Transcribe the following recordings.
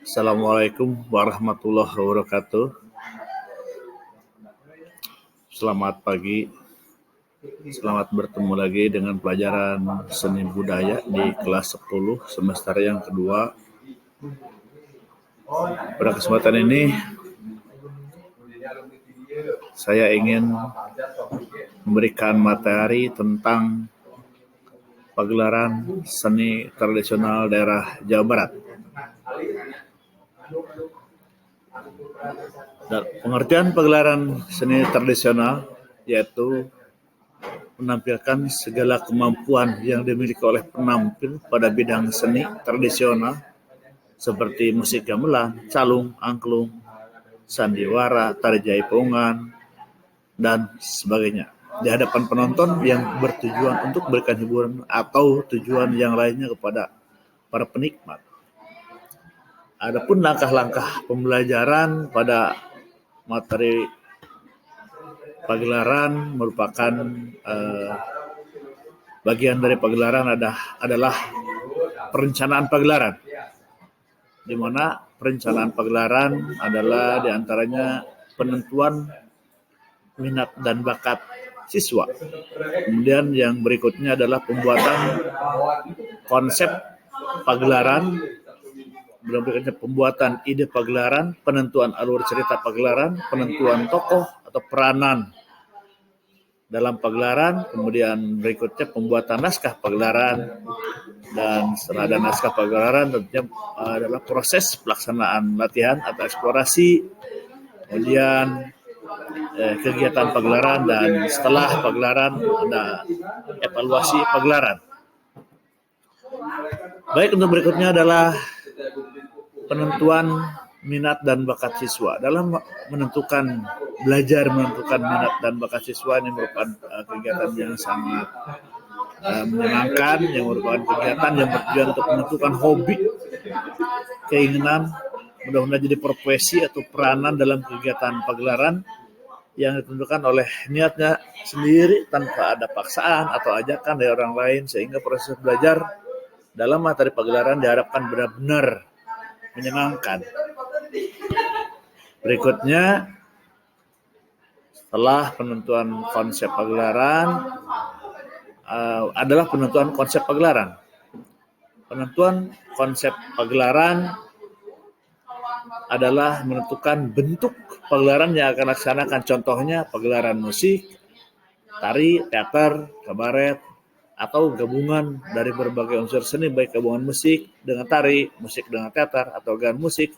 Assalamualaikum warahmatullahi wabarakatuh. Selamat pagi. Selamat bertemu lagi dengan pelajaran seni budaya di kelas 10 semester yang kedua. Pada kesempatan ini saya ingin memberikan materi tentang pagelaran seni tradisional daerah Jawa Barat. Dan pengertian pagelaran seni tradisional yaitu menampilkan segala kemampuan yang dimiliki oleh penampil pada bidang seni tradisional seperti musik gamelan, calung, angklung, sandiwara, tari jaipongan, dan sebagainya di hadapan penonton yang bertujuan untuk memberikan hiburan atau tujuan yang lainnya kepada para penikmat. Adapun langkah-langkah pembelajaran pada materi pagelaran merupakan bagian dari pagelaran adalah perencanaan pagelaran, di mana perencanaan pagelaran adalah diantaranya penentuan minat dan bakat siswa. Kemudian yang berikutnya adalah pembuatan konsep pagelaran, berikutnya pembuatan ide pagelaran, penentuan alur cerita pagelaran, penentuan tokoh atau peranan dalam pagelaran, kemudian berikutnya pembuatan naskah pagelaran, dan setelah ada naskah pagelaran tentunya adalah proses pelaksanaan latihan atau eksplorasi, kemudian kegiatan pagelaran, dan setelah pagelaran ada evaluasi pagelaran. Baik, untuk berikutnya adalah penentuan minat dan bakat siswa. Dalam belajar menentukan minat dan bakat siswa ini merupakan kegiatan yang sangat menyenangkan, yang merupakan kegiatan yang bertujuan untuk menentukan hobi, keinginan, mudah-mudahan jadi profesi atau peranan dalam kegiatan pagelaran yang ditentukan oleh niatnya sendiri tanpa ada paksaan atau ajakan dari orang lain, sehingga proses belajar dalam materi pagelaran diharapkan benar-benar menyenangkan. Berikutnya, setelah penentuan konsep pagelaran adalah penentuan konsep pagelaran. Penentuan konsep pagelaran adalah menentukan bentuk pagelaran yang akan dilaksanakan. Contohnya pagelaran musik, tari, teater, kabaret, atau gabungan dari berbagai unsur seni, baik gabungan musik dengan tari, musik dengan teater, atau gabungan musik,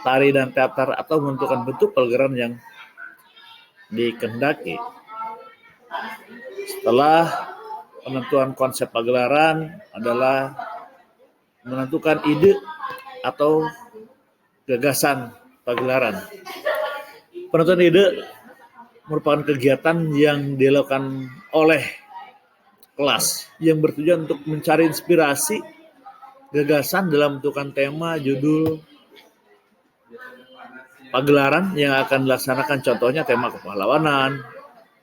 tari dan teater, atau menentukan bentuk pagelaran yang dikehendaki. Setelah penentuan konsep pagelaran adalah menentukan ide atau gagasan pagelaran. Penentuan ide merupakan kegiatan yang dilakukan oleh kelas yang bertujuan untuk mencari inspirasi gagasan dalam menentukan tema, judul pagelaran yang akan dilaksanakan. Contohnya tema kepahlawanan,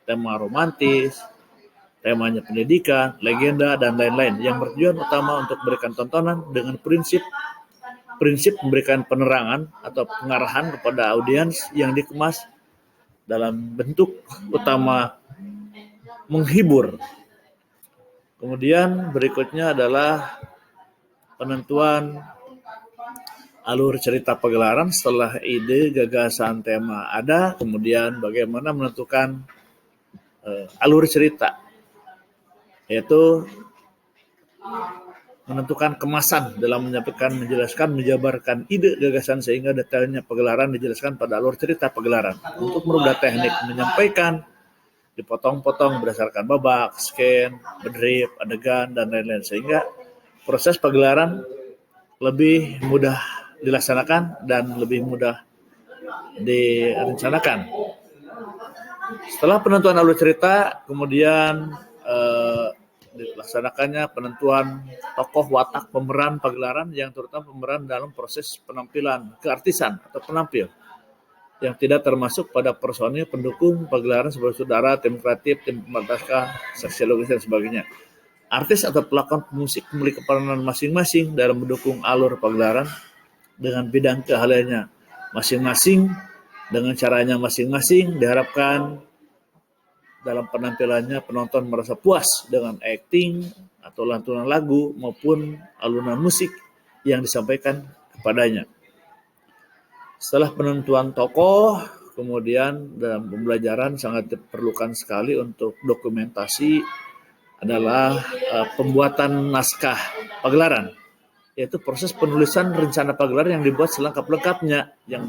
tema romantis, temanya pendidikan, legenda, dan lain-lain, yang bertujuan utama untuk memberikan tontonan dengan prinsip memberikan penerangan atau pengarahan kepada audiens yang dikemas dalam bentuk utama menghibur. Kemudian berikutnya adalah penentuan alur cerita pagelaran. Setelah ide, gagasan, tema ada, kemudian bagaimana menentukan alur cerita, yaitu menentukan kemasan dalam menyampaikan, menjelaskan, menjabarkan ide, gagasan, sehingga detailnya pagelaran dijelaskan pada alur cerita pagelaran. Untuk merubah teknik menyampaikan, dipotong-potong berdasarkan babak, scan, bedrip, adegan, dan lain-lain, sehingga proses pagelaran lebih mudah dilaksanakan dan lebih mudah direncanakan. Setelah penentuan alur cerita, kemudian dilaksanakannya penentuan tokoh, watak, pemeran pagelaran, yang terutama pemeran dalam proses penampilan keartisan atau penampil, yang tidak termasuk pada personil pendukung pagelaran seperti saudara, tim kreatif, tim pembatas, seksiologis, dan sebagainya. Artis atau pelakon musik memiliki peranan masing-masing dalam mendukung alur pagelaran. dengan bidang keahliannya masing-masing, dengan caranya masing-masing. Diharapkan dalam penampilannya penonton merasa puas dengan acting atau lantunan lagu maupun alunan musik yang disampaikan kepadanya. Setelah penentuan tokoh, kemudian dalam pembelajaran sangat diperlukan sekali untuk dokumentasi adalah pembuatan naskah pagelaran, yaitu proses penulisan rencana pagelaran yang dibuat selengkap-lengkapnya, yang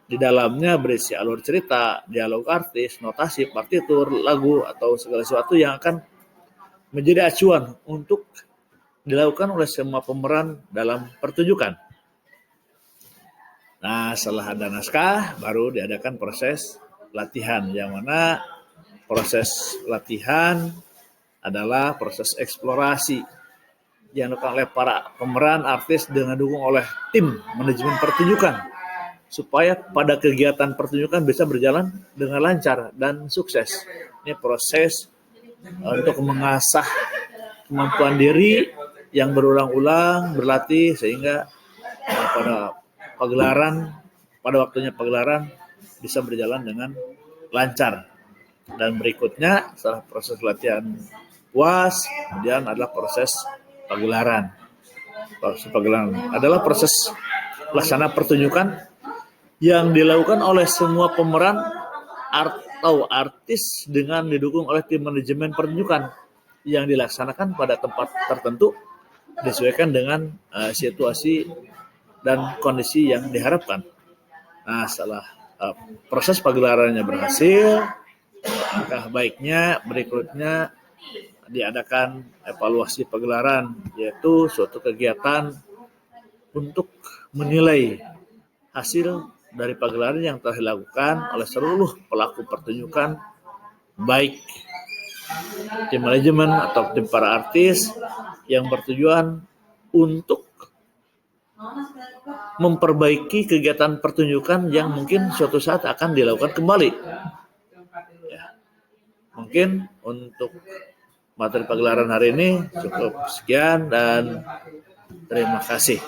di dalamnya berisi alur cerita, dialog artis, notasi, partitur, lagu, atau segala sesuatu yang akan menjadi acuan untuk dilakukan oleh semua pemeran dalam pertunjukan. Nah, setelah ada naskah, baru diadakan proses latihan, yang mana proses latihan adalah proses eksplorasi yang dilakukan oleh para pemeran artis dengan didukung oleh tim manajemen pertunjukan, supaya pada kegiatan pertunjukan bisa berjalan dengan lancar dan sukses. Ini proses untuk mengasah kemampuan diri yang berulang-ulang, berlatih, sehingga pada waktunya pagelaran bisa berjalan dengan lancar. Dan berikutnya setelah proses latihan puas, kemudian adalah proses pagelaran. Proses pagelaran adalah proses pelaksana pertunjukan yang dilakukan oleh semua pemeran atau artis dengan didukung oleh tim manajemen pertunjukan, yang dilaksanakan pada tempat tertentu disesuaikan dengan situasi dan kondisi yang diharapkan. Nah, setelah proses pagelarannya berhasil, langkah baiknya berikutnya diadakan evaluasi pagelaran, yaitu suatu kegiatan untuk menilai hasil dari pagelaran yang telah dilakukan oleh seluruh pelaku pertunjukan, baik tim manajemen atau tim para artis, yang bertujuan untuk memperbaiki kegiatan pertunjukan yang mungkin suatu saat akan dilakukan kembali. Ya. Mungkin untuk materi pagelaran hari ini cukup sekian dan terima kasih.